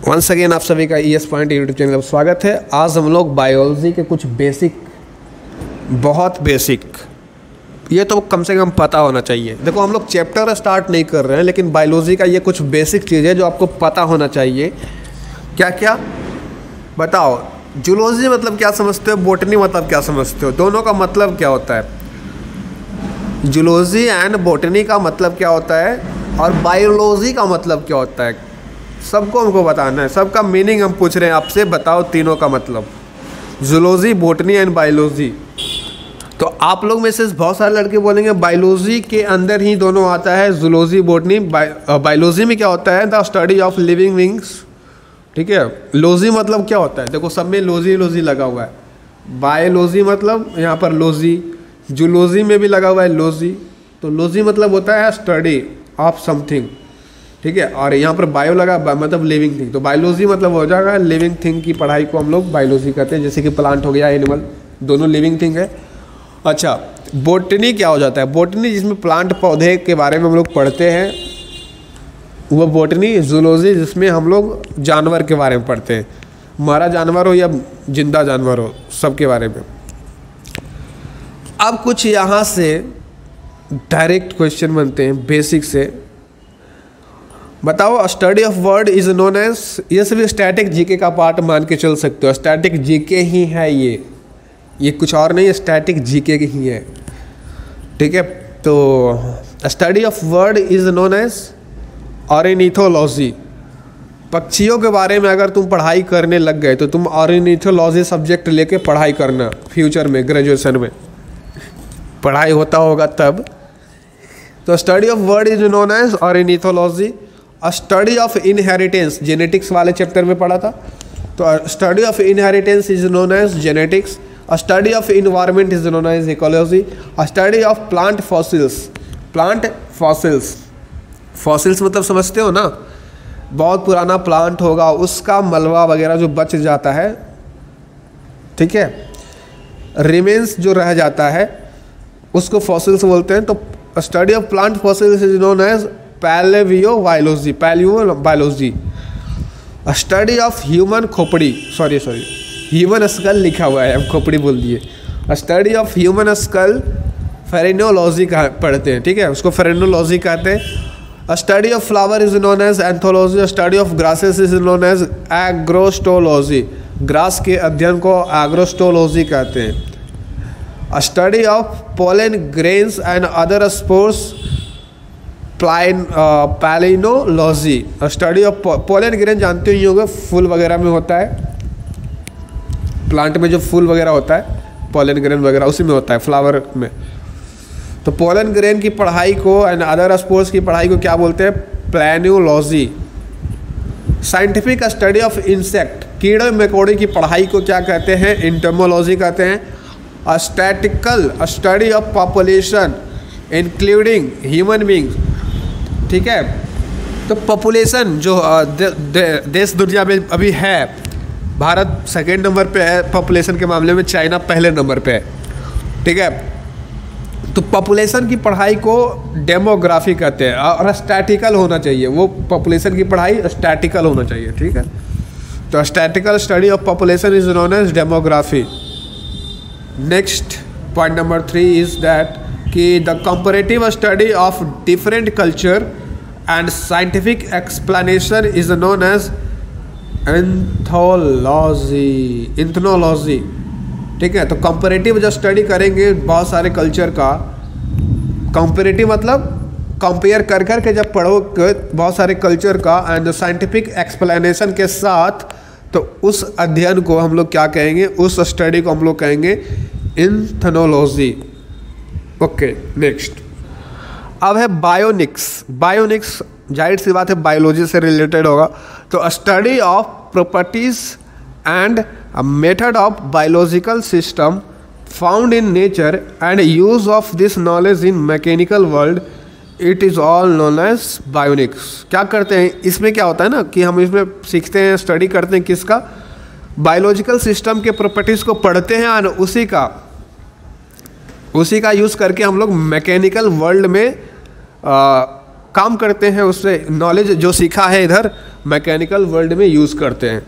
Once again आप सभी का ES पॉइंट यूट्यूब चैनल पर स्वागत है। आज हम लोग बायोलॉजी के कुछ बेसिक, बहुत बेसिक, ये तो कम से कम पता होना चाहिए। देखो हम लोग चैप्टर स्टार्ट नहीं कर रहे हैं, लेकिन बायोलॉजी का ये कुछ बेसिक चीज़ है जो आपको पता होना चाहिए। क्या क्या बताओ। जूलॉजी मतलब क्या समझते हो, बॉटनी मतलब क्या समझते हो, दोनों का मतलब क्या होता है। जूलॉजी एंड बॉटनी का मतलब क्या होता है और बायोलॉजी का मतलब क्या होता है, सबको हमको बताना है। सबका मीनिंग हम पूछ रहे हैं आपसे, बताओ तीनों का मतलब। Zoology, botany and biology. तो आप लोग में से बहुत सारे लड़के बोलेंगे बायोलॉजी के अंदर ही दोनों आता है, जूलॉजी बॉटनी। बायोलॉजी में क्या होता है, the study of living wings. ठीक है। लॉजी मतलब क्या होता है, देखो सब में लॉजी लॉजी लगा हुआ है। बायोलॉजी मतलब यहाँ पर लॉजी, जूलॉजी में भी लगा हुआ है लॉजी। तो लॉजी मतलब होता है स्टडी ऑफ समथिंग, ठीक है। और यहाँ पर बायो लगा मतलब लिविंग थिंग। तो बायोलॉजी मतलब हो जाएगा लिविंग थिंग की पढ़ाई को हम लोग बायोलॉजी कहते हैं, जैसे कि प्लांट हो गया, एनिमल, दोनों लिविंग थिंग है। अच्छा, बॉटनी क्या हो जाता है, बॉटनी जिसमें प्लांट पौधे के बारे में हम लोग पढ़ते हैं वो बॉटनी। जूलॉजी जिसमें हम लोग जानवर के बारे में पढ़ते हैं, मरा जानवर हो या जिंदा जानवर हो, सब के बारे में। अब कुछ यहाँ से डायरेक्ट क्वेश्चन बनते हैं बेसिक से। बताओ, study of word is known as, ये सभी स्टैटिक जीके का पार्ट मान के चल सकते हो। स्टैटिक जीके ही है ये कुछ और नहीं है, स्टैटिक जीके ही है, ठीक है। तो study of word is known as ornithology. पक्षियों के बारे में अगर तुम पढ़ाई करने लग गए तो तुम ऑर्निथोलॉजी सब्जेक्ट लेके पढ़ाई करना फ्यूचर में, ग्रेजुएशन में पढ़ाई होता होगा तब। तो study of word is known as ornithology. Study of inheritance, genetics वाले चैप्टर में पढ़ा था। तो study of inheritance is known as genetics. Study of environment is known as ecology. Study of plant fossils, plant fossils, fossils मतलब समझते हो ना, बहुत पुराना प्लांट होगा उसका मलबा वगैरह जो बच जाता है, ठीक है, रिमेन्स जो रह जाता है उसको फॉसिल्स बोलते हैं। तो study of plant fossils is known as palaeobiology, palaeobiology. Study of human खोपड़ी, सॉरी ह्यूमन स्कल लिखा हुआ है, अब खोपड़ी बोल दिए। Study of human skull phrenology का पढ़ते हैं, ठीक है, उसको फेरेनोलॉजी कहते हैं। Study of flower is known as anthology. Study of grasses is known as agrostology, grass के अध्ययन को एग्रोस्टोलॉजी कहते हैं। Study of pollen grains and other spores, palynology. Study of pollen grain जानते ही होंगे, फूल वगैरह में होता है, प्लांट में जो फूल वगैरह होता है, पोलन ग्रेन वगैरह उसी में होता है, फ्लावर में। तो पोलन ग्रेन की पढ़ाई को एंड अदर स्पोर्ट्स की पढ़ाई को क्या बोलते हैं, प्लेन्योलॉजी। साइंटिफिक स्टडी ऑफ इंसेक्ट, कीड़े मकोड़े की पढ़ाई को क्या कहते हैं, इंटोमोलॉजी कहते हैं। Statistical study of population including human beings, ठीक है। तो पॉपुलेशन जो देश दुनिया में अभी है, भारत सेकेंड नंबर पे है पॉपुलेशन के मामले में, चाइना पहले नंबर पे है, ठीक है। तो पॉपुलेशन की पढ़ाई को डेमोग्राफी कहते हैं और स्टैटिकल होना चाहिए, वो पॉपुलेशन की पढ़ाई स्टैटिकल होना चाहिए, ठीक है। तो statistical study of population is known as demography. Next point number 3 is that कि the comparative study of different culture and scientific explanation is known as anthropology, ठीक है। तो कंपैरेटिव जो स्टडी करेंगे बहुत सारे कल्चर का, कंपैरेटिव मतलब कंपेयर कर के जब पढ़ोगे बहुत सारे कल्चर का एंड साइंटिफिक एक्सप्लेनेशन के साथ, तो उस अध्ययन को हम लोग क्या कहेंगे, उस स्टडी को हम लोग कहेंगे एंथ्रोलॉजी। ओके, नेक्स्ट अब है बायोनिक्स। बायोनिक्स जाहिर सी बात है बायोलॉजी से रिलेटेड होगा। तो study of properties and method of biological system found in nature and use of this knowledge in mechanical world, it is all known as bionics. क्या करते हैं इसमें, क्या होता है ना कि हम इसमें सीखते हैं, स्टडी करते हैं किसका, बायोलॉजिकल सिस्टम के प्रॉपर्टीज़ को पढ़ते हैं और उसी का यूज़ करके हम लोग मैकेनिकल वर्ल्ड में काम करते हैं, उससे नॉलेज जो सीखा है इधर मैकेनिकल वर्ल्ड में यूज़ करते हैं।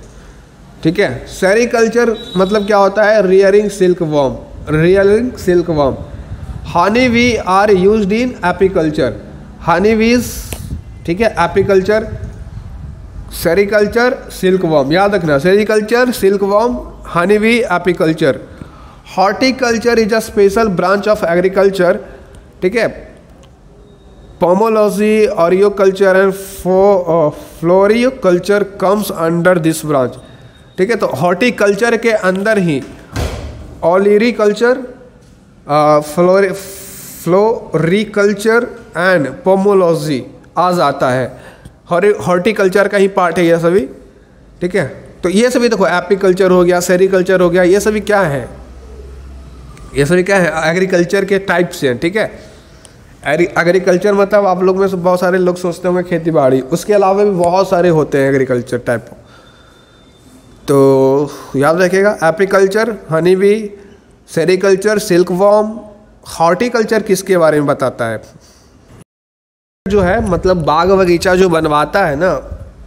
ठीक है, सेरिकल्चर मतलब क्या होता है, rearing silkworm, rearing silkworm. Honey bee are used in apiculture, honey bees, ठीक है, एपीकल्चर, सेरिकल्चर, सिल्क वर्म, याद रखना, sericulture, silkworm, honey bee, apiculture. Horticulture is a special branch of agriculture, ठीक है। Pomology, olericulture and floriculture comes under this branch, ठीक है। तो horticulture के अंदर ही ओलिरिकल्चर, फ्लोरिकल्चर एंड पोमोलॉजी आ जाता है, हॉर्टिकल्चर का ही पार्ट है ये सभी, ठीक है। तो ये सभी देखो, एपीकल्चर हो गया, सेरिकल्चर हो गया, ये सभी क्या है, ये सभी क्या है, एग्रीकल्चर के टाइप्स हैं, ठीक है। एग्रीकल्चर मतलब आप लोग में से बहुत सारे लोग सोचते होंगे खेती बाड़ी, उसके अलावा भी बहुत सारे होते हैं एग्रीकल्चर टाइप, तो याद रखिएगा। Apiculture, honey bee, sericulture, silk worm. Horticulture किसके बारे में बताता है, जो है मतलब बाग बगीचा जो बनवाता है ना,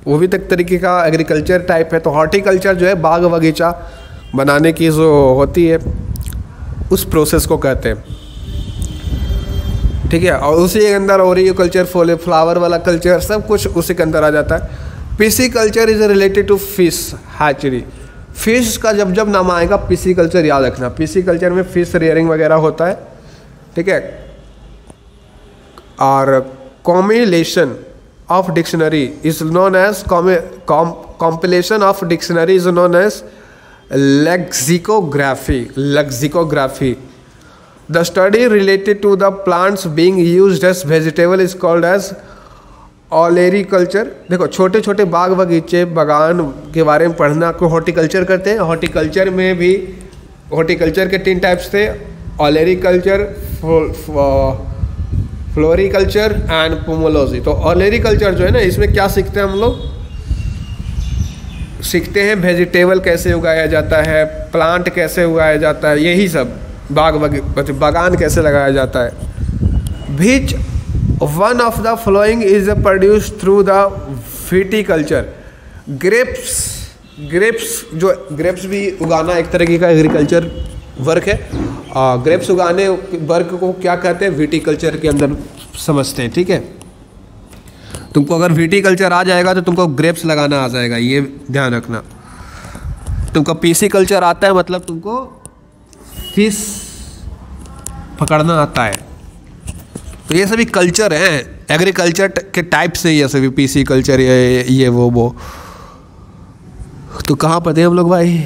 वो भी तक तरीके का एग्रीकल्चर टाइप है। तो हॉर्टिकल्चर जो है बाग बगीचा बनाने की जो होती है उस प्रोसेस को कहते हैं, ठीक है। और उसी के अंदर ओरियोकल्चर, फ्लावर वाला कल्चर, सब कुछ उसी के अंदर आ जाता है। Pisciculture is related to fish hatchery, fish का जब जब नाम आएगा पिसिकल्चर याद रखना, पिसिकल्चर में फिश रियरिंग वगैरह होता है, ठीक है। और compilation of dictionary is known as compilation of dictionary is known as lexicography, lexicography. The study related to the plants being used as vegetable is called as olericulture. देखो, छोटे छोटे बाग बगीचे, बागान के बारे में पढ़ना को हॉर्टिकल्चर करते हैं। हॉर्टिकल्चर में भी हॉर्टिकल्चर के 3 टाइप्स थे, ओलेरीकल्चर, फ्लोरिकल्चर एंड पोमोलॉजी। तो ओलेरीकल्चर जो है ना, इसमें क्या सीखते हैं हम लोग, सीखते हैं वेजिटेबल कैसे उगाया जाता है, प्लांट कैसे उगाया जाता है, यही सब, बागान कैसे लगाया जाता है। Which one of the following is produce through the viticulture, grapes, grapes जो ग्रेप्स भी उगाना एक तरीके का एग्रीकल्चर वर्क है। ग्रेप्स उगाने वर्क को क्या कहते हैं, विटीकल्चर के अंदर समझते हैं, ठीक है। तुमको अगर विटीकल्चर आ जाएगा तो तुमको ग्रेप्स लगाना आ जाएगा, ये ध्यान रखना। तुमको पिसिकल्चर आता है मतलब तुमको फिश पकड़ना आता है। तो ये सभी कल्चर हैं, एग्रीकल्चर के टाइप से ये सभी, पिसिकल्चर, ये वो। तो कहाँ पढ़ते हैं हम लोग भाई,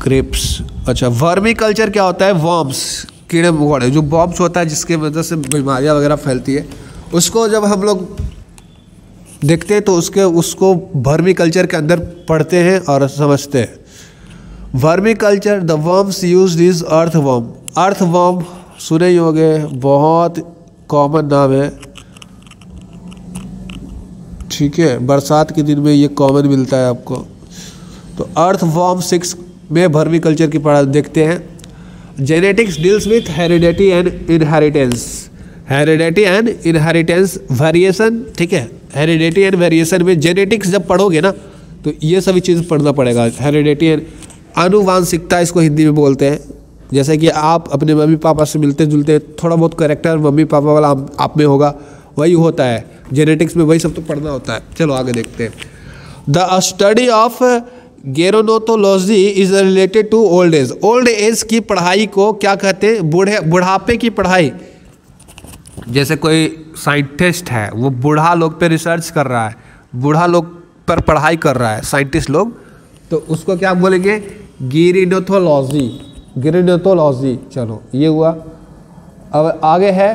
ग्रेप्स। अच्छा, वर्मी कल्चर क्या होता है, वर्म्स, कीड़े मकोड़े, जो बॉम्ब्स होता है जिसके वजह से बीमारियाँ वगैरह फैलती है, उसको जब हम लोग देखते हैं तो उसको वर्मी कल्चर के अंदर पढ़ते हैं और समझते हैं। Vermi culture, the worms used is earthworm, earthworm सुने ही होंगे, बहुत कॉमन नाम है, ठीक है। बरसात के दिन में ये कॉमन मिलता है आपको। तो अर्थवर्म 6 में वर्मी कल्चर की पढ़ाई देखते हैं। Genetics deals with heredity and inheritance, heredity and inheritance variation, ठीक है। हेरिडिटी एंड वेरिएशन में जेनेटिक्स जब पढ़ोगे ना तो ये सभी चीज़ पढ़ना पड़ेगा। हेरिडिटी एंड आनुवांशिकता इसको हिंदी में बोलते हैं। जैसे कि आप अपने मम्मी पापा से मिलते जुलते, थोड़ा बहुत कैरेक्टर मम्मी पापा वाला आप में होगा, वही होता है जेनेटिक्स में, वही सब तो पढ़ना होता है। चलो आगे देखते हैं। The study of gerontology is related to old age, old age की पढ़ाई को क्या कहते हैं, बुढ़ापे की पढ़ाई। जैसे कोई साइंटिस्ट है, वो बूढ़ा लोग पे रिसर्च कर रहा है, बूढ़ा लोग पर पढ़ाई कर रहा है साइंटिस्ट लोग, तो उसको क्या बोलेंगे, गेरोनोटोलॉजी, गेरोनोटोलॉजी। चलो ये हुआ। अब आगे है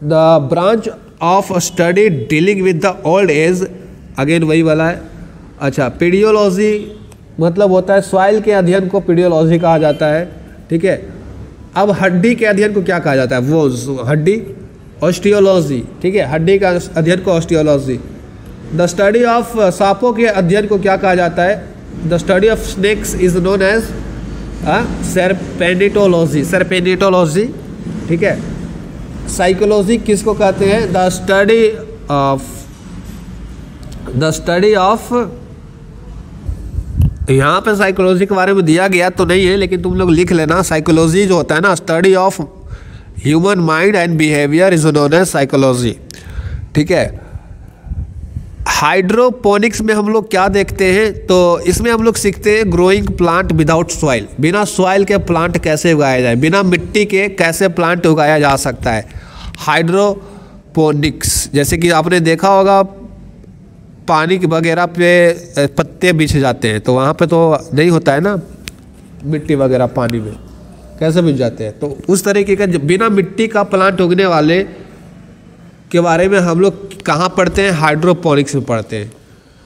the branch of study dealing with the old age, again वही वाला है। अच्छा, पीडियोलॉजी मतलब होता है सॉइल के अध्ययन को पीडियोलॉजी कहा जाता है, ठीक है। अब हड्डी के अध्ययन को क्या कहा जाता है, वो हड्डी, ऑस्टियोलॉजी, ठीक है। हड्डी का अध्ययन को ऑस्टियोलॉजी। द स्टडी ऑफ सांपों के अध्ययन को क्या कहा जाता है, the study of snakes is known as serpentology, serpentology, ठीक है। साइकोलॉजी किसको कहते हैं, the study of the study of, यहाँ पे साइकोलॉजी के बारे में दिया गया तो नहीं है, लेकिन तुम लोग लिख लेना। साइकोलॉजी जो होता है ना, study of human mind and behaviour is known as psychology. ठीक है। हाइड्रोपोनिक्स में हम लोग क्या देखते हैं, तो इसमें हम लोग सीखते हैं ग्रोइंग प्लांट विदाउट सॉइल, बिना सॉइल के प्लांट कैसे उगाया जाए, बिना मिट्टी के कैसे प्लांट उगाया जा सकता है। हाइड्रोपोनिक्स, जैसे कि आपने देखा होगा पानी वगैरह पे पत्ते बिछ जाते हैं, तो वहाँ पे तो नहीं होता है ना मिट्टी वगैरह, पानी में कैसे बिछ जाते हैं। तो उस तरीके का बिना मिट्टी का प्लांट उगने वाले के बारे में हम लोग कहाँ पढ़ते हैं, हाइड्रोपोनिक्स में पढ़ते हैं।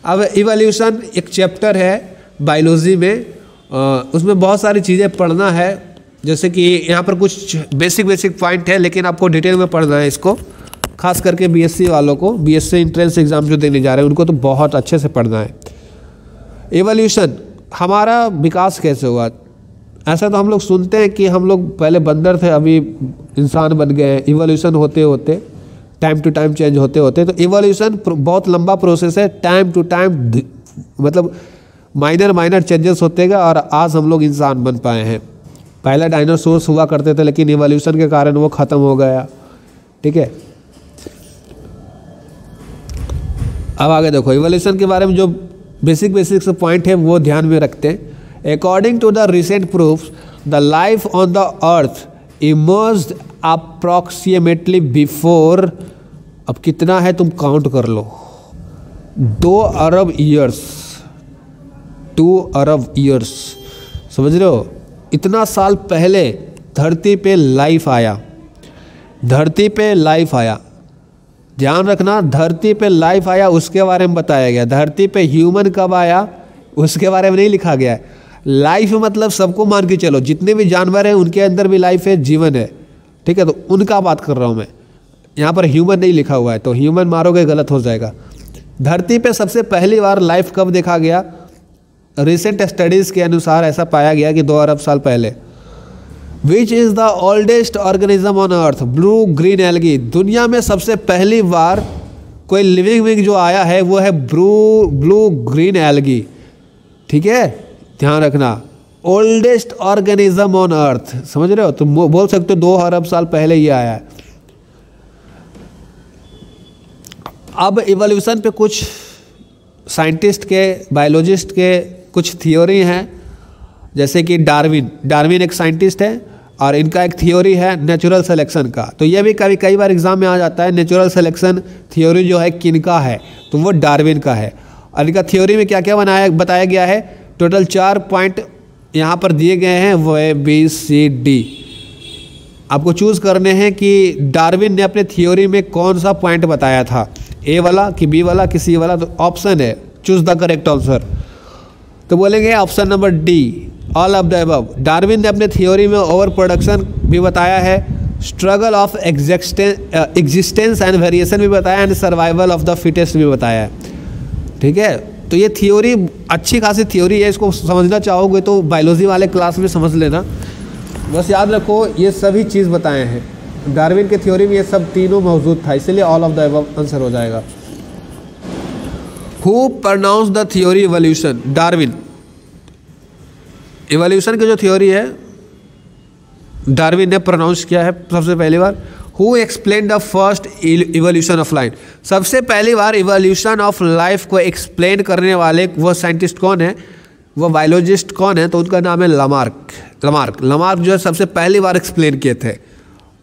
अब इवोल्यूशन एक चैप्टर है बायोलॉजी में, उसमें बहुत सारी चीज़ें पढ़ना है, जैसे कि यहाँ पर कुछ बेसिक पॉइंट है, लेकिन आपको डिटेल में पढ़ना है इसको, खास करके बीएससी वालों को, बीएससी एंट्रेंस एग्ज़ाम जो देने जा रहे हैं उनको तो बहुत अच्छे से पढ़ना है। इवोल्यूशन, हमारा विकास कैसे हुआ। ऐसा तो हम लोग सुनते हैं कि हम लोग पहले बंदर थे, अभी इंसान बन गए हैं। इवोल्यूशन होते होते, टाइम टू टाइम चेंज होते होते, तो इवोल्यूशन बहुत लंबा प्रोसेस है, टाइम टू टाइम मतलब माइनर चेंजेस होते गए और आज हम लोग इंसान बन पाए हैं। पहले डायनासोर्स हुआ करते थे, लेकिन इवोल्यूशन के कारण वो ख़त्म हो गया। ठीक है। अब आगे देखो, इवोल्यूशन के बारे में जो बेसिक से पॉइंट है वो ध्यान में रखते हैं। According to the recent proofs, the life on the earth emerged approximately before, अब कितना है तुम काउंट कर लो, 2 अरब ईयर्स, 2 अरब ईयर्स, समझ रहे हो। इतना साल पहले धरती पे लाइफ आया, धरती पे लाइफ आया। ध्यान रखना, धरती पे लाइफ आया उसके बारे में बताया गया। धरती पे ह्यूमन कब आया उसके बारे में नहीं लिखा गया है। लाइफ मतलब सबको मान के चलो, जितने भी जानवर हैं उनके अंदर भी लाइफ है, जीवन है। ठीक है, तो उनका बात कर रहा हूँ मैं, यहाँ पर ह्यूमन नहीं लिखा हुआ है, तो ह्यूमन मारोगे गलत हो जाएगा। धरती पे सबसे पहली बार लाइफ कब देखा गया, रिसेंट स्टडीज़ के अनुसार ऐसा पाया गया कि 2 अरब साल पहले। Which is the oldest organism on earth, blue green algae. दुनिया में सबसे पहली बार कोई लिविंग विंग जो आया है वो है ब्लू ग्रीन एल्गी। ठीक है, ध्यान रखना, ओल्डेस्ट ऑर्गेनिज्म ऑन अर्थ, समझ रहे हो। तुम बोल सकते हो 2 अरब साल पहले ये आया है। अब इवोल्यूशन पे कुछ साइंटिस्ट के, बायोलॉजिस्ट के कुछ थियोरी हैं, जैसे कि डार्विन एक साइंटिस्ट है और इनका एक थियोरी है नेचुरल सिलेक्शन का। तो ये भी कई बार एग्जाम में आ जाता है, नेचुरल सिलेक्शन थियोरी जो है किनका है, तो वो डार्विन का है। और इनका थियोरी में क्या क्या बताया गया है, टोटल 4 पॉइंट यहाँ पर दिए गए हैं, वो है BCD। आपको चूज़ करने हैं कि डार्विन ने अपने थियोरी में कौन सा पॉइंट बताया था, A वाला कि B वाला कि C वाला। तो ऑप्शन है, चूज़ द करेक्ट आंसर। तो बोलेंगे option number D, all of the above. Darwin ने अपने थियोरी में ओवर प्रोडक्शन भी बताया है, struggle of existence and variation भी बताया, and survival of the fittest भी बताया है। ठीक है, तो ये थियोरी अच्छी खासी थियोरी है, इसको समझना चाहोगे तो बायोलॉजी वाले क्लास में समझ लेना। बस याद रखो ये सभी चीज़ बताए हैं डार्विन के थ्योरी में, ये सब तीनों मौजूद था, इसलिए all of the above answer हो जाएगा। Who pronounce the theory evolution, Darwin. Evolution की जो थ्योरी है डार्विन ने प्रोनाउंस किया है सबसे पहली बार। Who explain the first evolution of life, सबसे पहली बार इवोल्यूशन ऑफ लाइफ को एक्सप्लेन करने वाले वो साइंटिस्ट कौन है, वो बायोलॉजिस्ट कौन है, तो उनका नाम है लमार्क जो है सबसे पहली बार एक्सप्लेन किए थे।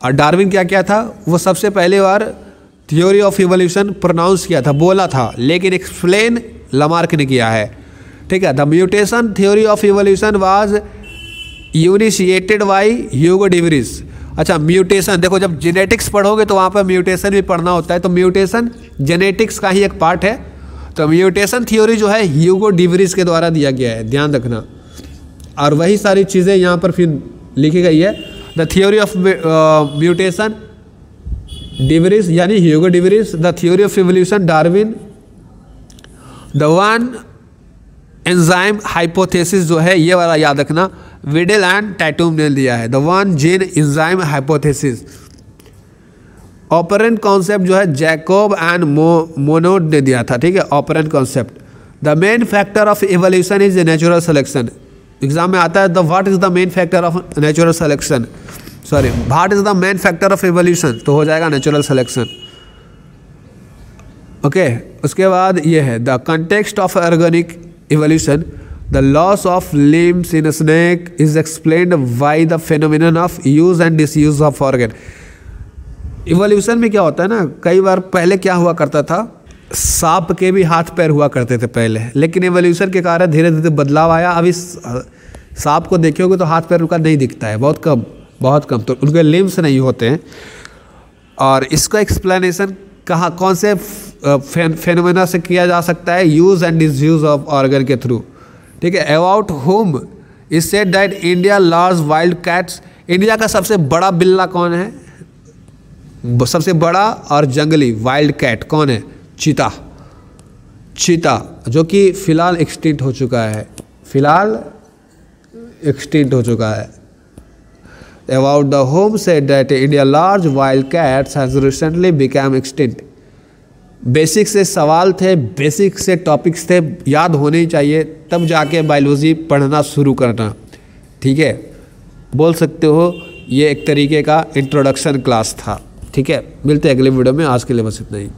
और डार्विन क्या क्या था, वो सबसे पहली बार थ्योरी ऑफ इवोल्यूशन प्रोनाउंस किया था, बोला था, लेकिन एक्सप्लेन लमार्क ने किया है। ठीक है, the mutation theory of evolution was initiated by Hugo de Vries. अच्छा, म्यूटेशन देखो, जब जेनेटिक्स पढ़ोगे तो वहाँ पर म्यूटेशन भी पढ़ना होता है, तो म्यूटेशन जेनेटिक्स का ही एक पार्ट है। तो म्यूटेशन थ्योरी जो है ह्यूगो डिवरीज के द्वारा दिया गया है, ध्यान रखना। और वही सारी चीज़ें यहाँ पर फिर लिखी गई है, the theory of mutation de Vries यानी Hugo de Vries, the theory of evolution Darwin, the one enzyme hypothesis जो है ये वाला याद रखना, विडेल एंड टैटूम ने दिया है, the one gene enzyme hypothesis. Operant concept जो है जैकोब एंड मोनोड ने दिया था, ठीक है। Apparent concept, the main factor of evolution is natural selection. Exam में आता है the what is the main factor of natural selection, sorry what is the main factor of evolution, तो हो जाएगा नेचुरल सिलेक्शन। ओके, उसके बाद ये है the context of organic evolution, the loss of limbs in snake is explained by the phenomenon of use and disuse of organ. Evolution में क्या होता है ना, कई बार पहले क्या हुआ करता था, सांप के भी हाथ पैर हुआ करते थे पहले, लेकिन इवोल्यूशन के कारण धीरे धीरे बदलाव आया। अभी सांप को देखोगे तो हाथ पैर उनका नहीं दिखता है, बहुत कम, तो उनके लिम्स नहीं होते हैं। और इसका एक्सप्लेनेशन कहाँ कौन से फेनोमेना से किया जा सकता है, use and disuse of organ के थ्रू, ठीक है। About home is said that India large wild cats, India का सबसे बड़ा बिल्ला कौन है, सबसे बड़ा और जंगली वाइल्ड कैट कौन है, चीता, जो कि फिलहाल एक्सटिंक्ट हो चुका है, About the home said that India large wild cats has recently become extinct। Basic से सवाल थे, बेसिक से टॉपिक्स थे, याद होने ही चाहिए, तब जाके बायोलॉजी पढ़ना शुरू करना, ठीक है। बोल सकते हो ये एक तरीके का इंट्रोडक्शन क्लास था, ठीक है। मिलते हैं अगले वीडियो में, आज के लिए बस इतना ही।